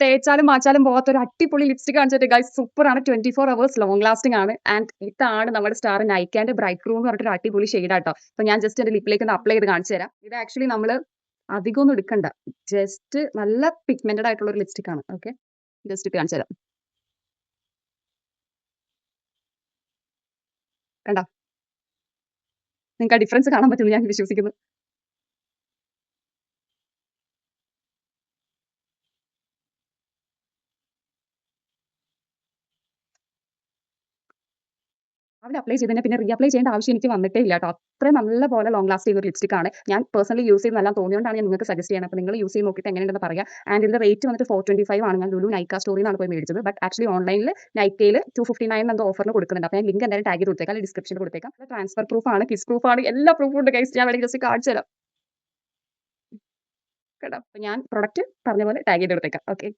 തേച്ചാലും മാച്ചാലും പോകാത്ത ഒരു അടിപൊളി ലിപ്സ്റ്റിക് കാണിച്ചിട്ട് ഗൈസ് സൂപ്പറാണ്. 24 അവേഴ്സ് ലോങ് ലാസ്റ്റിംഗ് ആണ്. ആൻഡ് ഇതാണ് നമ്മുടെ സ്റ്റാർ നൈക്കാന്റെ ബ്രൈറ്റ് ഗ്രൂം എന്ന് പറഞ്ഞിട്ട് ഒരു അടിപൊളി ഷെയ്ഡാട്ടോ. അപ്പൊ ഞാൻ ജസ്റ്റ് എന്റെ ലിപ്പിലേക്ക് ഒന്ന് അപ്ലൈ ചെയ്ത് കാണിച്ചു തരാം. ഇത് ആക്ച്വലി നമ്മൾ അധികമൊന്നും എടുക്കണ്ട, ജസ്റ്റ് നല്ല പിഗ്മെന്റഡ് ആയിട്ടുള്ള ഒരു ലിപ്സ്റ്റിക് ആണ്. ഓക്കെ, ജസ്റ്റ് ഇട്ട് കാണിച്ചു തരാം. കണ്ടോ, നിങ്ങൾക്ക് ആ ഡിഫറൻസ് കാണാൻ പറ്റുന്നു ഞാൻ വിശ്വസിക്കുന്നു. അവര് അപ്ലൈ ചെയ്തതിനെ പിന്നെ റീ അപ്ലൈ ചെയ്യേണ്ട ആവശ്യം എനിക്ക് വന്നിട്ടേ ഇല്ല കേട്ടോ. അത്രയും നല്ല പോലെ ലോങ് ലാസ്റ്റ് ചെയ്യുന്ന ഒരു ലിപ്സ്റ്റിക് ആണ്. ഞാൻ പേഴ്സണലി യൂസ് ചെയ്ത് നല്ല തോന്നിയോണ്ടാണ് ഞാൻ നിങ്ങൾക്ക് സജസ്റ്റ് ചെയ്യുന്നത്. അപ്പോൾ നിങ്ങൾ യൂസ് ചെയ്ത് നോക്കിയിട്ട് എങ്ങനെയുണ്ടെന്ന് പറയാം. ആൻഡ് ഇതിന്റെ റേറ്റ് വന്നിട്ട് 425 ആണ്. ഞാൻ ലുലു നൈക്ക സ്റ്റോറിൽ നിന്നാണ് പോയി മേടിച്ചത്. ബട്ട് ആക്ച്വലി ഓൺലൈനിൽ നൈക്കയിൽ 259 എന്തോ ഓഫറിന് കൊടുക്കുന്നുണ്ട്. അപ്പോൾ ഞാൻ ലിങ്ക് എന്തായാലും ടാഗ് ചെയ്ത് കൊടുത്തേക്കാം, അല്ലെങ്കിൽ ഡിസ്ക്രിപ്ഷനിൽ കൊടുത്തേക്കാം. ട്രാൻസ്ഫർ പ്രൂഫ് ആണ്, കിസ് പ്രൂഫ് ആണ്, എല്ലാ പ്രൂഫും ഉണ്ട് ഗൈസ്. ഞാൻ വേണമെങ്കിൽ ജസ്റ്റ് കാണിച്ചു തരാം കേട്ടോ. അപ്പോൾ ഞാൻ പ്രൊഡക്റ്റ് പറഞ്ഞ പോലെ ടാഗ് ചെയ്ത് കൊടുത്തേക്കാം. ഓക്കെ.